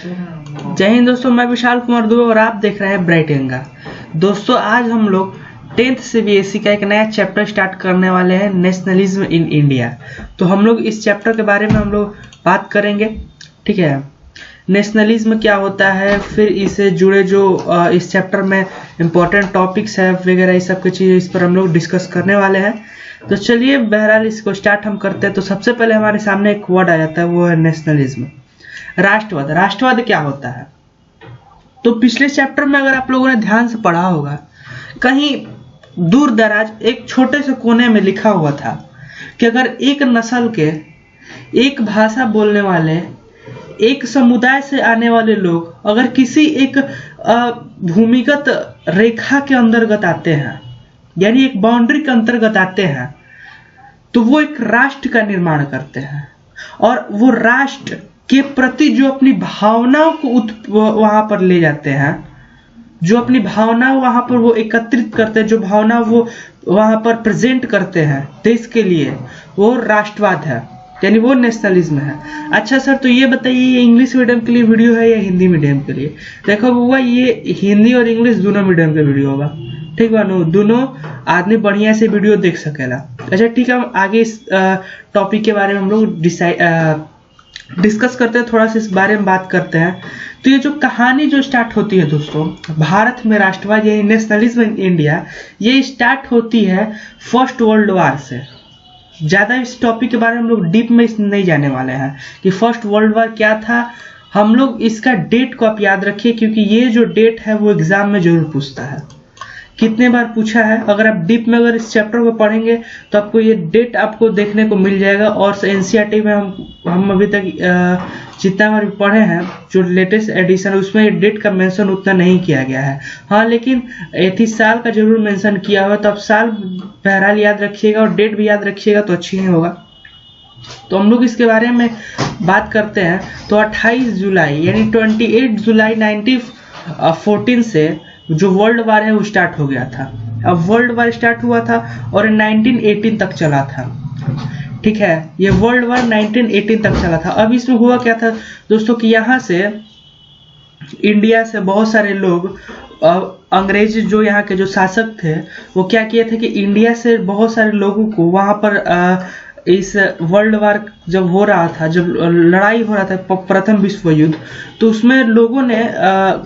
जय हिंद दोस्तों, मैं विशाल कुमार दुबे और आप देख रहे हैं ब्राइटेंगा। दोस्तों आज हम लोग 10th सीबीएसई का एक नया चैप्टर स्टार्ट करने वाले हैं, नेशनलिज्म इन इंडिया। तो हम लोग इस चैप्टर के बारे में हम लोग बात करेंगे। ठीक है, नेशनलिज्म क्या होता है, फिर इससे जुड़े जो इस चैप्टर में इम्पोर्टेंट टॉपिक्स है वगैरह, इस सब की चीज़ इस पर हम लोग डिस्कस करने वाले हैं। तो चलिए बहरहाल इसको स्टार्ट हम करते हैं। तो सबसे पहले हमारे सामने एक वर्ड आ जाता है, वो है नेशनलिज्म, राष्ट्रवाद। राष्ट्रवाद क्या होता है? तो पिछले चैप्टर में अगर आप लोगों ने ध्यान से पढ़ा होगा, कहीं दूर दराज एक छोटे से कोने में लिखा हुआ था कि अगर एक नस्ल के, एक भाषा बोलने वाले, एक समुदाय से आने वाले लोग अगर किसी एक भूमिगत रेखा के अंतर्गत आते हैं, यानी एक बाउंड्री के अंतर्गत आते हैं, तो वो एक राष्ट्र का निर्माण करते हैं। और वो राष्ट्र के प्रति जो अपनी भावनाओं को वहां पर ले जाते हैं, जो अपनी भावनाओं वहां पर वो एकत्रित करते हैं, जो भावना वो वहां पर प्रेजेंट करते हैं देश के लिए, वो राष्ट्रवाद है, यानी वो नेशनलिज्म है। अच्छा सर, तो ये बताइए, ये इंग्लिश मीडियम के लिए वीडियो है या हिंदी मीडियम के लिए? देखो बुआ, ये हिंदी और इंग्लिश दोनों मीडियम का वीडियो होगा, ठीक है ना? दोनों आदमी बढ़िया से वीडियो देख सकेला। अच्छा ठीक है, हम आगे इस टॉपिक के बारे में हम लोग डिस्कस करते हैं, थोड़ा सा इस बारे में बात करते हैं। तो ये जो कहानी जो स्टार्ट होती है दोस्तों, भारत में राष्ट्रवाद यानी नेशनलिज्म इन इंडिया, ये स्टार्ट होती है फर्स्ट वर्ल्ड वार से। ज्यादा इस टॉपिक के बारे में हम लोग डीप में नहीं जाने वाले हैं कि फर्स्ट वर्ल्ड वार क्या था। हम लोग इसका डेट को आप याद रखिए, क्योंकि ये जो डेट है वो एग्जाम में जरूर पूछता है, कितने बार पूछा है। अगर आप डीप में अगर इस चैप्टर को पढ़ेंगे तो आपको ये डेट आपको देखने को मिल जाएगा। और एनसीईआरटी में हम अभी तक जितना बार पढ़े हैं, जो लेटेस्ट एडिशन है, उसमें ये डेट का मेंशन उतना नहीं किया गया है। हाँ, लेकिन 31 साल का जरूर मेंशन किया हुआ, तो आप साल बहरहाल याद रखिएगा और डेट भी याद रखिएगा, तो अच्छी नहीं होगा। तो हम लोग इसके बारे में बात करते हैं। तो 28 जुलाई यानी 28 जुलाई 1914 से जो वर्ल्ड वार है वो स्टार्ट हो गया था। अब वर्ल्ड वार स्टार्ट हुआ था और 1918 तक चला था। ठीक है, ये वर्ल्ड वार 1918 तक चला था। अब इसमें हुआ क्या था दोस्तों कि यहाँ से इंडिया से बहुत सारे लोग, अंग्रेज जो यहाँ के जो शासक थे, वो क्या किए थे कि इंडिया से बहुत सारे लोगों को वहां पर इस वर्ल्ड वार जब हो रहा था, जब लड़ाई हो रहा था प्रथम विश्व युद्ध, तो उसमें लोगों ने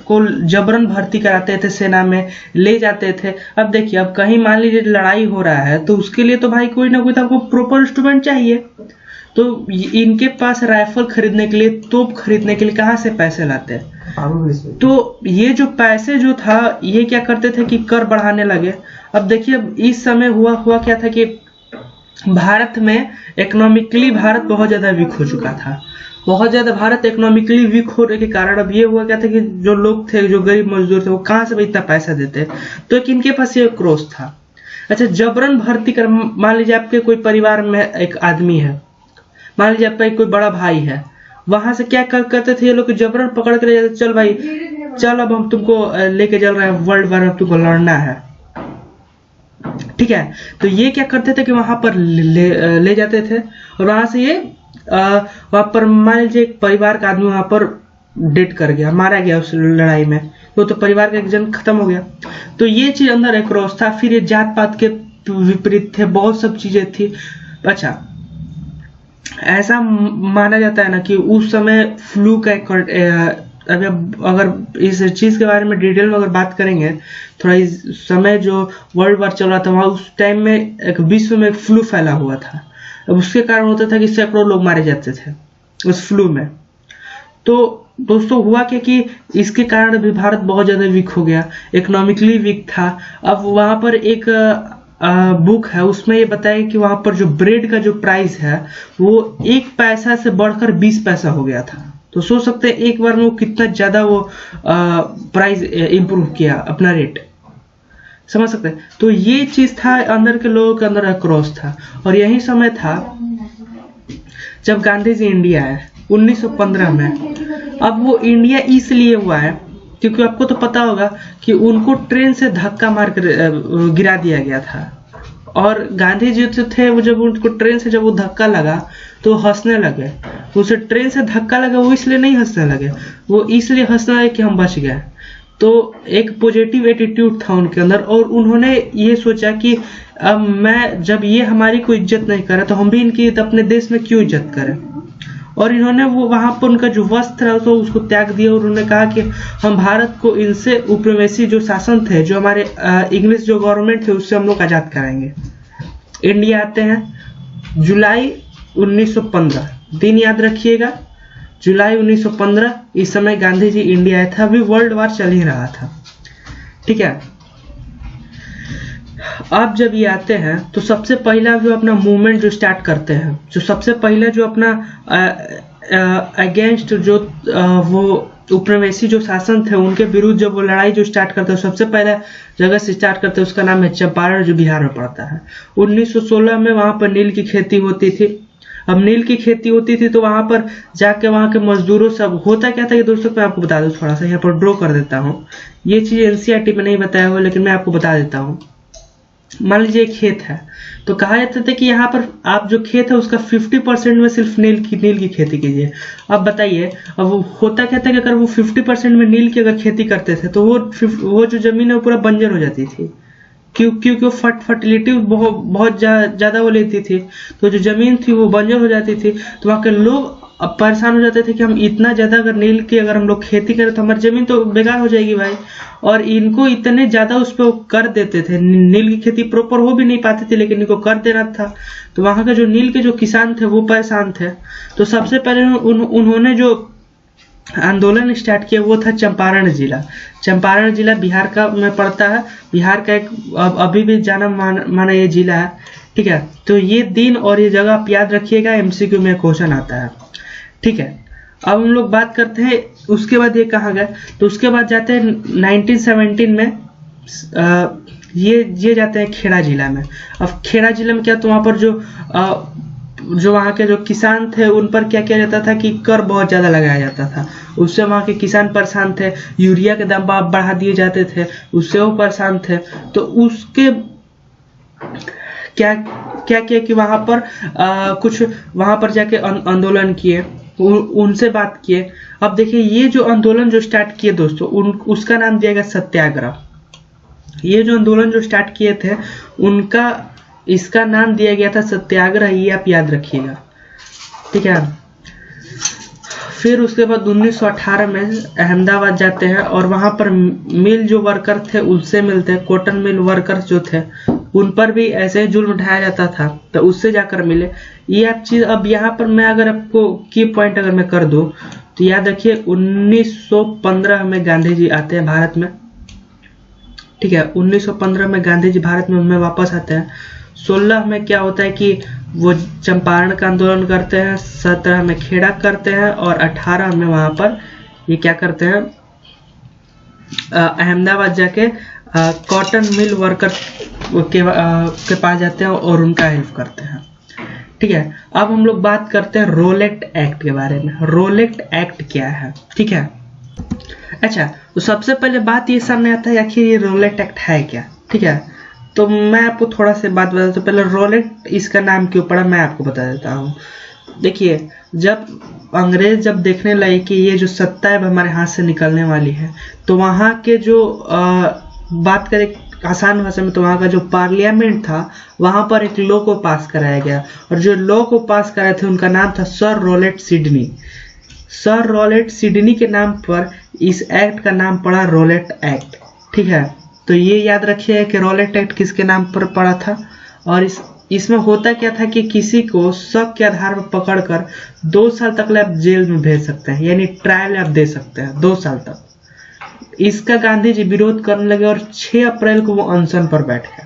को जबरन भर्ती कराते थे, सेना में ले जाते थे। अब देखिए, अब कहीं मान लीजिए लड़ाई हो रहा है, तो उसके लिए तो भाई कोई ना कोई तो आपको प्रॉपर इंस्ट्रूमेंट चाहिए। तो इनके पास राइफल खरीदने के लिए, तोप खरीदने के लिए कहाँ से पैसे लाते हैं? तो ये जो पैसे जो था, ये क्या करते थे कि कर बढ़ाने लगे। अब देखिए, इस समय हुआ क्या था कि भारत में इकोनॉमिकली भारत बहुत ज्यादा वीक हो चुका था। बहुत ज्यादा भारत इकोनॉमिकली वीक होने के कारण अब ये हुआ क्या था कि जो लोग थे, जो गरीब मजदूर थे, वो कहाँ से इतना पैसा देते? तो एक इनके पास ये क्रोध था। अच्छा, जबरन भर्ती कर, मान लीजिए आपके कोई परिवार में एक आदमी है, मान लीजिए आपका कोई बड़ा भाई है, वहां से क्या करते थे ये लोग, जबरन पकड़ के ले जाते, चल भाई चल, अब हम तुमको लेके चल रहे हैं वर्ल्ड वार, अब तुमको लड़ना है। ठीक है, तो ये क्या करते थे कि वहां पर ले जाते थे, और वहां से ये वहां पर मान लीजिए एक परिवार का आदमी वहां पर डेथ कर गया, मारा गया उस लड़ाई में, तो परिवार का एक जन खत्म हो गया। तो ये चीज अंदर एक रोष था। फिर ये जात पात के विपरीत थे, बहुत सब चीजें थी। अच्छा, ऐसा माना जाता है ना कि उस समय फ्लू का अगर इस चीज के बारे में डिटेल में अगर बात करेंगे, थोड़ा इस समय जो वर्ल्ड वार चल रहा था, वहां उस टाइम में एक विश्व में एक फ्लू फैला हुआ था। अब उसके कारण होता था कि सैकड़ों लोग मारे जाते थे उस फ्लू में। तो दोस्तों हुआ क्या कि इसके कारण भी भारत बहुत ज्यादा वीक हो गया, इकोनॉमिकली वीक था। अब वहां पर एक बुक है, उसमें ये बताया कि वहां पर जो ब्रेड का जो प्राइस है वो 1 पैसा से बढ़कर 20 पैसा हो गया था। तो सोच सकते हैं एक बार में वो कितना ज्यादा वो प्राइस इंप्रूव किया, अपना रेट, समझ सकते हैं। तो ये चीज था, अंदर के लोगों के अंदर आक्रोश था। और यही समय था जब गांधी जी इंडिया आए 1915 में। अब वो इंडिया इसलिए हुआ है क्योंकि आपको तो पता होगा कि उनको ट्रेन से धक्का मार कर गिरा दिया गया था। और गांधी जी जो थे वो जब उनको ट्रेन से जब वो धक्का लगा तो हंसने लगे। उसे ट्रेन से धक्का लगा वो इसलिए नहीं हंसने लगे, वो इसलिए हंसने लगे कि हम बच गए। तो एक पॉजिटिव एटीट्यूड था उनके अंदर, और उन्होंने ये सोचा कि अब मैं जब ये हमारी कोई इज्जत नहीं करे तो हम भी इनकी अपने देश में क्यों इज्जत करें। और इन्होंने वो वहां पर उनका जो वस्त्र है तो उसको त्याग दिया, और उन्होंने कहा कि हम भारत को इनसे उपनिवेशी जो शासन थे, जो हमारे इंग्लिश जो गवर्नमेंट थे, उससे हम लोग आजाद कराएंगे। इंडिया आते हैं जुलाई 1915, दिन याद रखिएगा, जुलाई 1915। इस समय गांधी जी इंडिया आया था, अभी वर्ल्ड वार चल ही रहा था, ठीक है। अब जब ये आते हैं तो सबसे पहला जो अपना मूवमेंट जो स्टार्ट करते हैं, जो सबसे पहला जो अपना अगेंस्ट जो वो उपनिवेशी जो शासन थे उनके विरुद्ध जब वो लड़ाई जो स्टार्ट करते हैं, सबसे पहला जगह से स्टार्ट करते हैं, उसका नाम है चंपारण, जो बिहार में पड़ता है। 1916 में वहां पर नील की खेती होती थी। अब नील की खेती होती थी तो वहां पर जाके वहां के मजदूरों सब, होता क्या था कि दोस्तों मैं आपको बता दूं, थोड़ा सा यहाँ पर ड्रॉ कर देता हूँ। ये चीज एनसीईआरटी में नहीं बताया हुआ, लेकिन मैं आपको बता देता हूँ। मान लीजिए खेत है, तो कहा जाता था कि यहाँ पर आप जो खेत है उसका 50% में सिर्फ नील की खेती कीजिए। अब बताइए, अब वो होता क्या था कि अगर वो 50% में नील की अगर खेती करते थे तो वो जो जमीन है वो पूरा बंजर हो जाती थी, क्योंकि वो फर्टिलिटी बहुत ज्यादा वो लेती थी, तो जो जमीन थी वो बंजर हो जाती थी। तो वहाँ के लोग अब परेशान हो जाते थे कि हम इतना ज्यादा अगर नील की अगर हम लोग खेती करें तो हमारी जमीन तो बेकार हो जाएगी भाई। और इनको इतने ज्यादा उस पर कर देते थे, नील की खेती प्रॉपर हो भी नहीं पाती थी, लेकिन इनको कर देना था। तो वहां के जो नील के जो किसान थे वो परेशान थे। तो सबसे पहले उन्होंने जो आंदोलन स्टार्ट किया वो था चंपारण जिला। चंपारण जिला बिहार का में पड़ता है, बिहार का एक अभी भी जाना माना ये जिला है, ठीक है। तो ये दिन और ये जगह आप याद रखिएगा, एमसीक्यू में क्वेश्चन आता है, ठीक है। अब हम लोग बात करते हैं उसके बाद ये कहाँ गए, तो उसके बाद जाते हैं 1917 में ये जाते हैं खेड़ा जिला में। अब खेड़ा जिला में क्या, तो वहां पर जो वहाँ के जो किसान थे उन पर क्या किया जाता था कि कर बहुत ज्यादा लगाया जाता था, उससे वहाँ के किसान परेशान थे। यूरिया के दाम बढ़ा दिए जाते थे, उससे वो परेशान थे। तो उसके क्या किया कि वहां पर कुछ वहां पर जाके आंदोलन किए, उनसे बात किए। अब देखिए ये जो आंदोलन जो स्टार्ट किए दोस्तों, उसका नाम दिया गया सत्याग्रह। ये जो आंदोलन जो स्टार्ट किए थे उनका इसका नाम दिया गया था सत्याग्रह, ये आप याद रखिएगा, ठीक है। फिर उसके बाद 1918 में अहमदाबाद जाते हैं और वहां पर मिल जो वर्कर थे उनसे मिलते हैं। कॉटन मिल वर्कर्स जो थे उन पर भी ऐसे ही जुल्म ढाया जाता था, तो उससे जाकर मिले। ये आप चीज, अब यहाँ पर मैं अगर आपको की पॉइंट अगर मैं कर दूं तो याद रखिए 1915 में गांधी जी आते हैं भारत में, ठीक है। 1915 में गांधी जी भारत में वापस आते हैं। 16 में क्या होता है कि वो चंपारण का आंदोलन करते हैं, 17 में खेड़ा करते हैं, और 18 में वहां पर ये क्या करते हैं, अहमदाबाद जाके कॉटन मिल वर्कर के पास जाते हैं और उनका हेल्प करते हैं, ठीक है। अब हम लोग बात करते हैं रोलेट एक्ट के बारे में। रोलेट एक्ट क्या है, ठीक है। अच्छा, तो सबसे पहले बात ये सामने आता है आखिर ये रोलेट एक्ट है क्या, ठीक है। तो मैं आपको थोड़ा सा बात बता देता हूँ। पहले रोलेट इसका नाम क्यों पड़ा मैं आपको बता देता हूँ। देखिए, जब अंग्रेज जब देखने लगे कि ये जो सत्ता है हमारे हाथ से निकलने वाली है, तो वहाँ के जो बात करें आसान भाषा में, तो वहाँ का जो पार्लियामेंट था वहाँ पर एक लॉ को पास कराया गया, और जो लॉ को पास कराए थे उनका नाम था sir Rowlatt Sydney. Sir Rowlatt Sydney के नाम पर इस एक्ट का नाम पड़ा रोलेट एक्ट, ठीक है। तो ये याद रखिए कि रोलेट एक्ट किसके नाम पर पड़ा था। और इसमें होता क्या था कि किसी को शक के आधार पर पकड़कर 2 साल तक आप जेल में भेज सकते हैं, यानी ट्रायल आप दे सकते हैं 2 साल तक। इसका गांधी जी विरोध करने लगे और 6 अप्रैल को वो अनशन पर बैठ गए।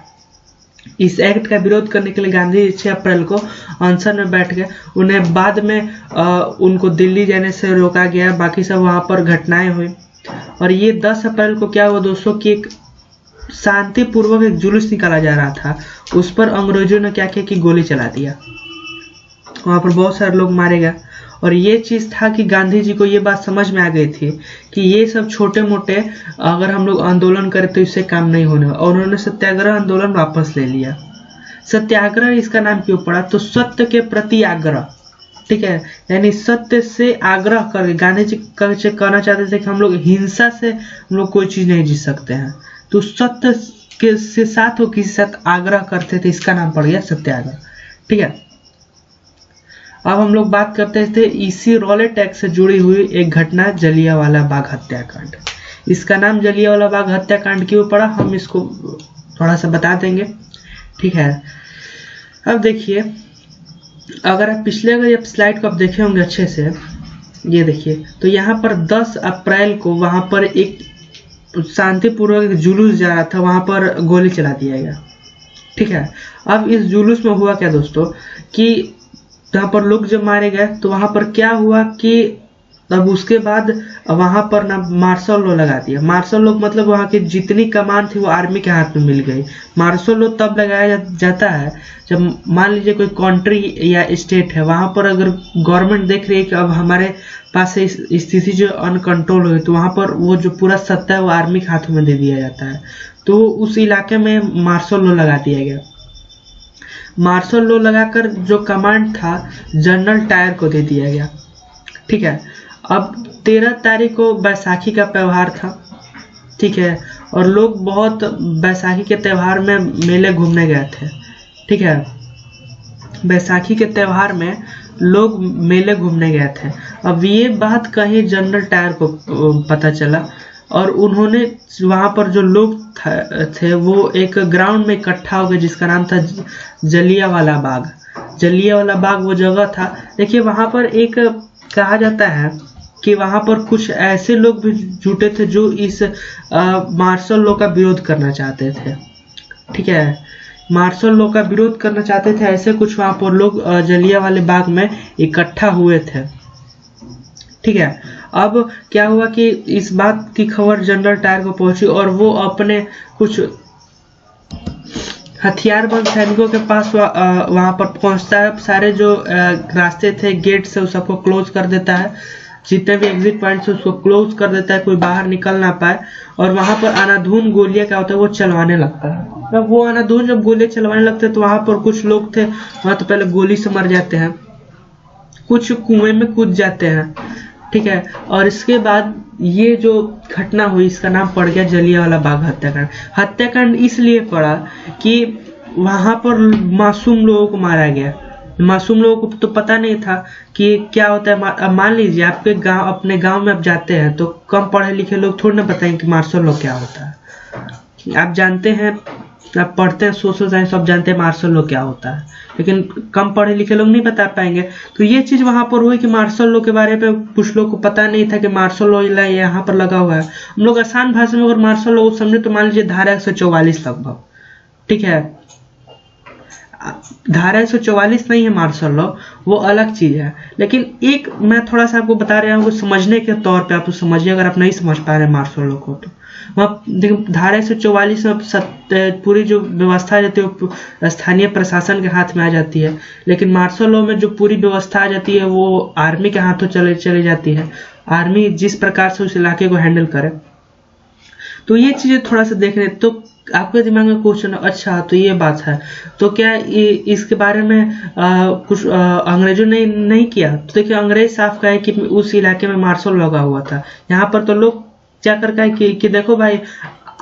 इस एक्ट का विरोध करने के लिए गांधी जी 6 अप्रैल को अनशन में बैठ गए। उन्हें बाद में उनको दिल्ली जाने से रोका गया, बाकी सब वहां पर घटनाएं हुई। और ये 10 अप्रैल को क्या हुआ दोस्तों कि एक शांतिपूर्वक एक जुलूस निकाला जा रहा था, उस पर अंग्रेजों ने क्या किया कि गोली चला दिया, वहां पर बहुत सारे लोग मारे गए। और ये चीज था कि गांधी जी को ये बात समझ में आ गई थी कि ये सब छोटे मोटे अगर हम लोग आंदोलन करें तो इससे काम नहीं होने, और उन्होंने सत्याग्रह आंदोलन वापस ले लिया। सत्याग्रह इसका नाम क्यों पड़ा? तो सत्य के प्रति आग्रह, ठीक है, यानी सत्य से आग्रह कर गांधी जी कहना चाहते थे कि हम लोग हिंसा से हम लोग कोई चीज नहीं जीत सकते हैं, तो सत्य के से साथ वो किसी साथ आग्रह करते थे, इसका नाम पड़ गया सत्याग्रह। ठीक है, अब हम लोग बात करते थे इसी रॉलेट एक्ट से जुड़ी हुई एक घटना, जलियांवाला बाग हत्याकांड। इसका नाम जलियांवाला बाग हत्याकांड क्यों पड़ा, हम इसको थोड़ा सा बता देंगे। ठीक है, अब देखिए, अगर आप अगर स्लाइड को आप देखे होंगे अच्छे से, ये देखिए, तो यहाँ पर 10 अप्रैल को वहां पर एक शांतिपूर्वक जुलूस जा रहा था, वहां पर गोली चला दिया गया। ठीक है, अब इस जुलूस में हुआ क्या दोस्तों कि जहाँ पर लोग जब मारे गए तो वहां पर क्या हुआ कि अब उसके बाद वहां पर ना मार्शल लॉ लगा दिया। मार्शल लॉ मतलब वहां की जितनी कमान थी वो आर्मी के हाथ में मिल गई। मार्शल लॉ तब लगाया जाता है जब मान लीजिए कोई कंट्री या स्टेट है, वहां पर अगर गवर्नमेंट देख रही है कि अब हमारे पास से स्थिति जो अनकंट्रोल हुई, तो वहां पर वो जो पूरा सत्ता है वो आर्मी के हाथों में दे दिया जाता है। तो उस इलाके में मार्शल लॉ लगा दिया गया। मार्शल लॉ लगाकर जो कमांड था जनरल टायर को दे दिया गया। ठीक है, अब 13 तारीख को बैसाखी का त्योहार था। ठीक है, और लोग बहुत बैसाखी के त्योहार में मेले घूमने गए थे। ठीक है, बैसाखी के त्योहार में लोग मेले घूमने गए थे। अब ये बात कहीं जनरल टायर को पता चला और उन्होंने वहां पर जो लोग थे वो एक ग्राउंड में इकट्ठा हो गए जिसका नाम था जलियांवाला बाग। जलियांवाला बाग वो जगह था। देखिए, वहां पर एक कहा जाता है कि वहां पर कुछ ऐसे लोग भी जुटे थे जो इस मार्शल लॉ का विरोध करना चाहते थे। ठीक है, मार्शल लॉ का विरोध करना चाहते थे, ऐसे कुछ वहां पर लोग जलियांवाले बाग में इकट्ठा हुए थे। ठीक है, अब क्या हुआ कि इस बात की खबर जनरल टायर को पहुंची और वो अपने कुछ हथियारबंद सैनिकों के पास वहां पर पहुंचता है। सारे जो रास्ते थे, गेट से, सबको क्लोज कर देता है। जितने भी एग्जिट पॉइंट से उसको क्लोज कर देता है, कोई बाहर निकल ना पाए। और वहां पर अनाधून गोलियां क्या होता है वो चलवाने लगता है। जब वो अनाधून जब गोलियां चलवाने लगते हैं तो वहां पर कुछ लोग थे, वहां तो पहले गोली से मर जाते हैं, कुछ कुएं में कूद जाते हैं। ठीक है, और इसके बाद ये जो घटना हुई इसका नाम पड़ गया जलियांवाला बाग हत्याकांड। हत्याकांड इसलिए पड़ा कि वहां पर मासूम लोगों को मारा गया। मासूम लोगों को तो पता नहीं था कि क्या होता है। अब मान लीजिए आपके गांव, अपने गांव में आप जाते हैं तो कम पढ़े लिखे लोग थोड़ी ना बताएंगे कि मार्शल लॉ क्या होता है। आप जानते हैं, आप पढ़ते हैं सोशल साइंस, आप जानते हैं मार्शल लॉ क्या होता है, लेकिन कम पढ़े लिखे लोग नहीं बता पाएंगे। तो ये चीज वहां पर हुई कि मार्शल लॉ के बारे में कुछ लोग को पता नहीं था कि मार्शल लॉ यहाँ पर लगा हुआ है। हम लोग आसान भाषा में अगर मार्शल लॉ समझे तो मान लीजिए धारा 144 लगभग। ठीक है, धारा 144 नहीं है मार्शल लॉ, वो अलग चीज है। लेकिन एक मैं थोड़ा सा आपको बता रहा हूँ समझने के तौर पे, आप तो समझिए अगर आप नहीं समझ पा रहे मार्शल लॉ को। तो वहाँ देखिए धारा 144 में पूरी जो व्यवस्था आ जाती है वो स्थानीय प्रशासन के हाथ में आ जाती है, लेकिन मार्शल लॉ में जो पूरी व्यवस्था आ जाती है वो आर्मी के हाथों चले जाती है। आर्मी जिस प्रकार से उस इलाके को हैंडल करे। तो ये चीजें थोड़ा सा देख रहे, तो आपके दिमाग में क्वेश्चन, अच्छा तो ये बात है, तो क्या इसके बारे में कुछ अंग्रेजों ने नहीं किया? तो देखिए, अंग्रेज साफ कहे कि उस इलाके में मार्शल लगा हुआ था। यहाँ पर तो लोग क्या कर कहे कि देखो भाई,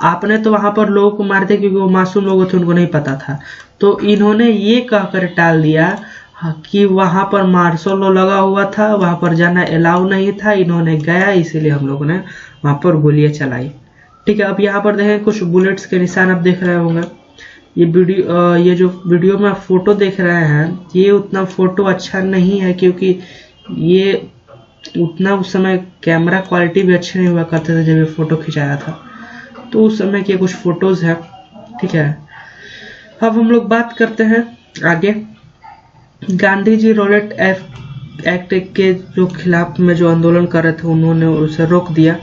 आपने तो वहां पर लोगों को मार दिया क्योंकि वो मासूम लोग थे, उनको नहीं पता था। तो इन्होंने ये कहकर टाल दिया कि वहां पर मार्शल लॉ लगा हुआ था, वहां पर जाना अलाउ नहीं था। इन्होंने गया, इसीलिए हम लोगों ने वहां पर गोलियां चलाई। ठीक है, अब यहाँ पर देखें कुछ बुलेट्स के निशान आप देख रहे होंगे। ये जो वीडियो में आप फोटो देख रहे हैं, ये उतना फोटो अच्छा नहीं है क्योंकि ये उतना उस समय कैमरा क्वालिटी भी अच्छे नहीं हुआ करते थे जब ये फोटो खिंचाया था। तो उस समय के कुछ फोटोज है। ठीक है, अब हम लोग बात करते हैं आगे। गांधी जी रॉलेट एक्ट के जो खिलाफ में जो आंदोलन कर रहे थे, उन्होंने उसे रोक दिया।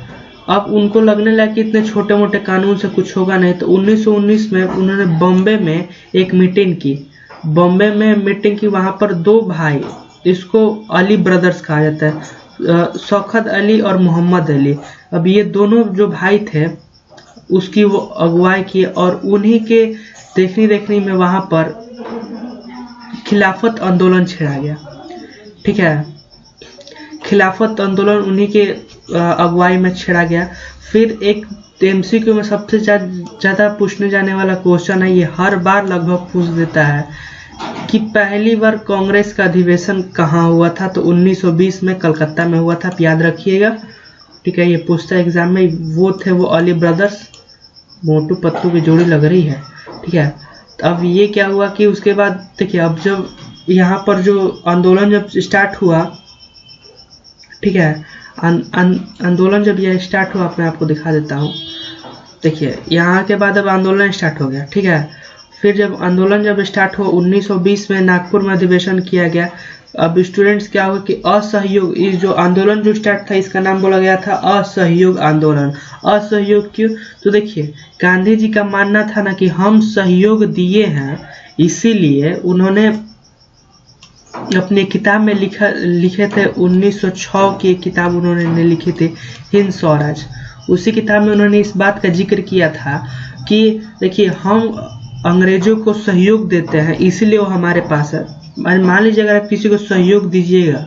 अब उनको लगने लगा कि इतने छोटे मोटे कानून से कुछ होगा नहीं, तो 1919 में उन्होंने बॉम्बे में एक मीटिंग की। बॉम्बे में मीटिंग की, वहां पर दो भाई, इसको अली ब्रदर्स कहा जाता है, शौकत अली और मोहम्मद अली। अब ये दोनों जो भाई थे उसकी वो अगुवाई की और उन्हीं के देखनी में वहां पर खिलाफत आंदोलन छेड़ा गया। ठीक है, खिलाफत आंदोलन उन्हीं के अगुवाई में छेड़ा गया। फिर एक एमसीक्यू में सबसे ज़्यादा पूछने जाने वाला क्वेश्चन है, ये हर बार लगभग पूछ देता है कि पहली बार कांग्रेस का अधिवेशन कहाँ हुआ था? तो 1920 में कलकत्ता में हुआ था, याद रखिएगा। ठीक है, ये पूछता है एग्जाम में। वो थे वो अली ब्रदर्स, मोटू पत्तू की जोड़ी लग रही है। ठीक है, तो अब ये क्या हुआ कि उसके बाद देखिए, अब जब यहाँ पर जो आंदोलन जब स्टार्ट हुआ, ठीक है, आंदोलन जब यह स्टार्ट हुआ, मैं आपको दिखा देता हूँ। देखिए, यहाँ के बाद अब आंदोलन स्टार्ट हो गया। ठीक है, फिर जब आंदोलन जब स्टार्ट हुआ 1920 में नागपुर में अधिवेशन किया गया। अब स्टूडेंट्स क्या हुआ कि असहयोग, इस जो आंदोलन जो स्टार्ट था इसका नाम बोला गया था असहयोग आंदोलन। असहयोग क्यों? तो देखिए, गांधी जी का मानना था ना कि हम सहयोग दिए हैं, इसीलिए उन्होंने अपनी किताब में लिखे थे 1906 की किताब उन्होंने लिखी थी हिंद स्वराज। उसी किताब में उन्होंने इस बात का जिक्र किया था कि देखिए, हम अंग्रेजों को सहयोग देते हैं इसीलिए वो हमारे पास है। मान लीजिए अगर आप किसी को सहयोग दीजिएगा,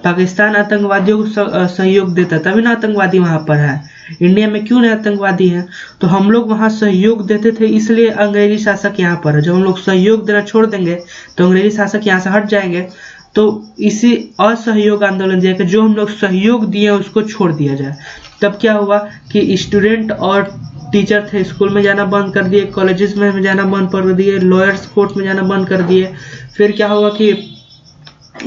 पाकिस्तान आतंकवादियों को सहयोग देता तभी ना आतंकवादी वहां पर है। इंडिया में क्यों नहीं आतंकवादी है? तो हम लोग वहां सहयोग देते थे, इसलिए अंग्रेजी शासक यहाँ पर है। जब हम लोग सहयोग देना छोड़ देंगे तो अंग्रेजी शासक यहाँ से हट जाएंगे। तो इसी असहयोग आंदोलन जो जो हम लोग सहयोग दिए उसको छोड़ दिया जाए। तब क्या हुआ कि स्टूडेंट और टीचर थे स्कूल में जाना बंद कर दिए, कॉलेजेस में जाना बंद कर दिए, लॉयर्स कोर्ट में जाना बंद कर दिए। फिर क्या हुआ कि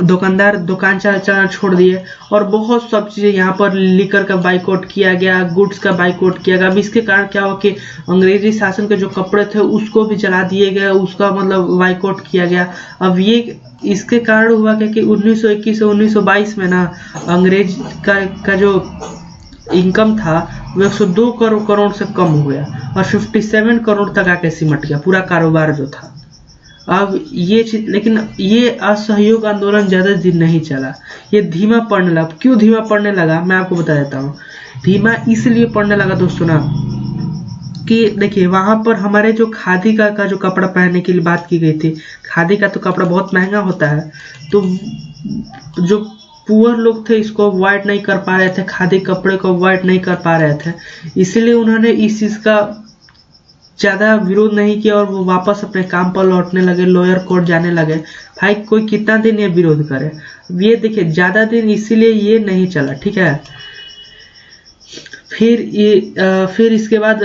दुकानदार दुकान चलाना छोड़ दिए, और बहुत सब चीजें यहाँ पर लिकर का बाइकआउट किया गया, गुड्स का बाइकआउट किया गया। अब इसके कारण क्या हुआ कि अंग्रेजी शासन के जो कपड़े थे उसको भी जला दिए गए, उसका मतलब बाइकआउट किया गया। अब ये इसके कारण हुआ कि 1921 से 1922 में ना अंग्रेज का जो इनकम था वो 102 करोड़ से कम हो गया और 57 करोड़ तक आके सिमट गया पूरा कारोबार जो था। अब ये चीज, लेकिन ये असहयोग आंदोलन ज्यादा दिन नहीं चला, ये धीमा पड़ने लगा। क्यों धीमा पड़ने लगा मैं आपको बता देता हूँ। धीमा इसलिए पड़ने लगा दोस्तों ना कि देखिए, वहां पर हमारे जो खादी का जो कपड़ा पहनने की बात की गई थी, खादी का तो कपड़ा बहुत महंगा होता है, तो जो पुअर लोग थे इसको अवॉइड नहीं कर पा रहे थे, खादी कपड़े को अवॉइड नहीं कर पा रहे थे, इसीलिए उन्होंने इस चीज का ज्यादा विरोध नहीं किया और वो वापस अपने काम पर लौटने लगे, लोअर कोर्ट जाने लगे। भाई कोई कितना दिन ये विरोध करे? ये देखिए, ज्यादा दिन इसीलिए ये नहीं चला। ठीक है, फिर इसके बाद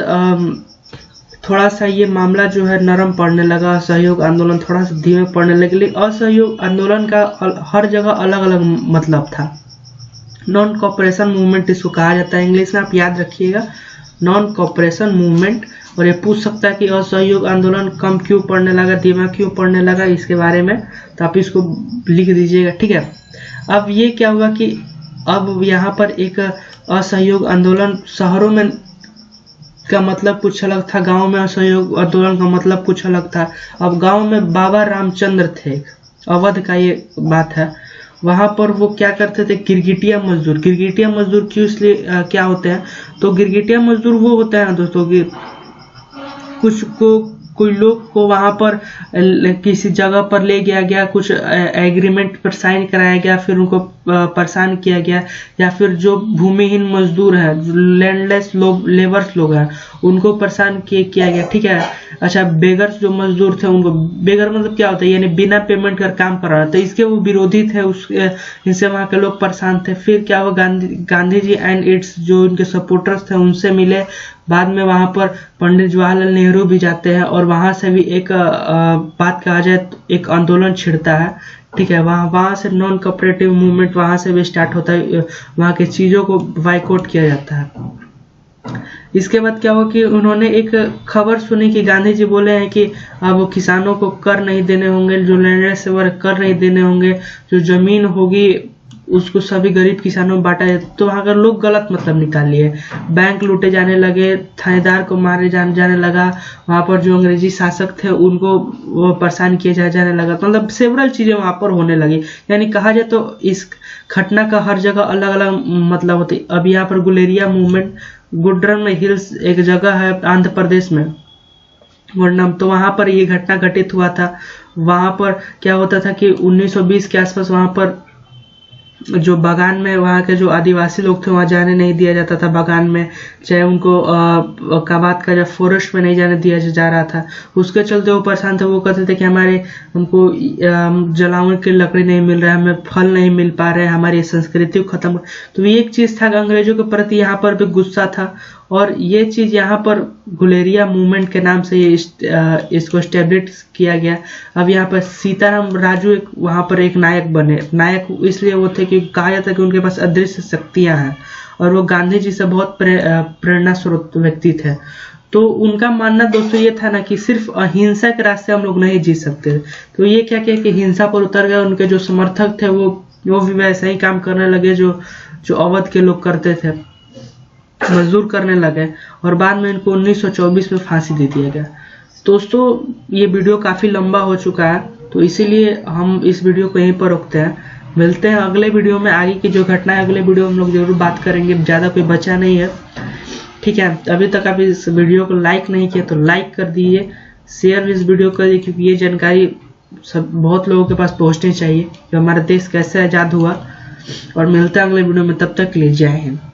थोड़ा सा ये मामला जो है नरम पड़ने लगा, असहयोग आंदोलन थोड़ा सा धीमे पड़ने लगे। असहयोग आंदोलन का हर जगह अलग अलग मतलब था। नॉन कॉपरेशन मूवमेंट इसको कहा जाता है, इंग्लिश में आप याद रखिएगा, नॉन कॉपरेशन मूवमेंट। और ये पूछ सकता है कि असहयोग आंदोलन कम क्यों पड़ने लगा, धीमा क्यों पड़ने लगा, इसके बारे में तो आप इसको लिख दीजिएगा। ठीक है, अब ये क्या हुआ कि अब यहाँ पर एक असहयोग आंदोलन शहरों में का मतलब कुछ अलग था, गांव में असहयोग आंदोलन का मतलब कुछ अलग था। अब गांव में बाबा रामचंद्र थे, अवध का ये बात है, वहां पर वो क्या करते थे, गिरगिटिया मजदूर। गिरगिटिया मजदूर क्यों, इसलिए क्या होते हैं, तो गिरगिटिया मजदूर वो होता है ना दोस्तों कि कोई लोग को वहां पर किसी जगह पर ले गया, कुछ एग्रीमेंट पर साइन कराया गया, फिर उनको परेशान किया गया, या फिर जो भूमिहीन मजदूर है, लैंडलेस लेबर्स लोग हैं, उनको परेशान किया गया। ठीक है, अच्छा, बेगर्स जो मजदूर थे, उनको, बेगर मतलब क्या होता है, यानी बिना पेमेंट कर काम कर रहा था, इसके वो विरोधी थे, इनसे वहां के लोग परेशान थे। फिर क्या हुआ, गांधी जी एंड इट्स जो उनके सपोर्टर्स थे उनसे मिले। बाद में वहां पर पंडित जवाहरलाल नेहरू भी जाते हैं और वहां से भी एक बात कहा जाए तो एक आंदोलन छिड़ता है। ठीक है, वहां से नॉन कोऑपरेटिव मूवमेंट वहां से भी स्टार्ट होता है, वहां की चीजों को बाइकआउट किया जाता है। इसके बाद क्या हुआ कि उन्होंने एक खबर सुनी कि गांधी जी बोले हैं कि अब किसानों को कर नहीं देने होंगे, जो लैंडलेस है कर नहीं देने होंगे, जो जमीन होगी उसको सभी गरीब किसानों में बांटा जाए। तो वहां पर लोग गलत मतलब निकाल लिए, बैंक लूटे जाने लगे, थानेदार को मारे जाने लगा, वहां पर जो अंग्रेजी शासक थे उनको वो परेशान किया जाने लगा। तो मतलब सेवरल चीजें वहां पर होने लगी। यानी कहा जाए तो इस घटना का हर जगह अलग अलग मतलब होती। अब यहाँ पर गुलेरिया मूवमेंट, गुड्रन हिल्स एक जगह है आंध्र प्रदेश में, तो वहां पर ये घटना घटित हुआ था। वहाँ पर क्या होता था कि 1920 के आसपास वहाँ पर जो बागान में वहाँ के जो आदिवासी लोग थे वहाँ जाने नहीं दिया जाता था बागान में, चाहे उनको काबात का जब फॉरेस्ट में नहीं जाने दिया जा रहा था। उसके चलते वो परेशान थे। वो कहते थे कि हमको जलावन की लकड़ी नहीं मिल रहा है, हमें फल नहीं मिल पा रहे हैं, हमारी संस्कृति को खत्म। तो ये एक चीज था कि अंग्रेजों के प्रति यहाँ पर भी गुस्सा था, और ये चीज यहाँ पर गुलेरिया मूवमेंट के नाम से इसको स्टेब्लिश किया गया। अब यहाँ पर सीताराम राजू वहाँ पर एक नायक बने। नायक इसलिए वो थे कि कहा जाता है कि उनके पास अदृश्य शक्तियां हैं, और वो गांधी जी से बहुत प्रेरणा स्रोत व्यक्ति थे। तो उनका मानना दोस्तों ये था ना कि सिर्फ अहिंसा के रास्ते हम लोग नहीं जी सकते। तो ये क्या किया कि हिंसा पर उतर गए। उनके जो समर्थक थे वो भी वैसा ही काम करने लगे जो अवध के लोग करते थे, मजदूर करने लगे, और बाद में इनको 1924 में फांसी दे दिया गया। दोस्तों ये वीडियो काफी लंबा हो चुका है, तो इसीलिए हम इस वीडियो को यहीं पर रोकते हैं। मिलते हैं अगले वीडियो में। आगे की जो घटना है अगले वीडियो में हम लोग जरूर बात करेंगे, ज्यादा कोई बचा नहीं है, ठीक है। अभी तक आप इस वीडियो को लाइक नहीं किया तो लाइक कर दीजिए, शेयर इस वीडियो कर दीजिए, क्योंकि ये जानकारी सब बहुत लोगों के पास पहुंचनी चाहिए कि हमारा देश कैसे आजाद हुआ। और मिलते हैं अगले वीडियो में, तब तक के लिए जय हिंद।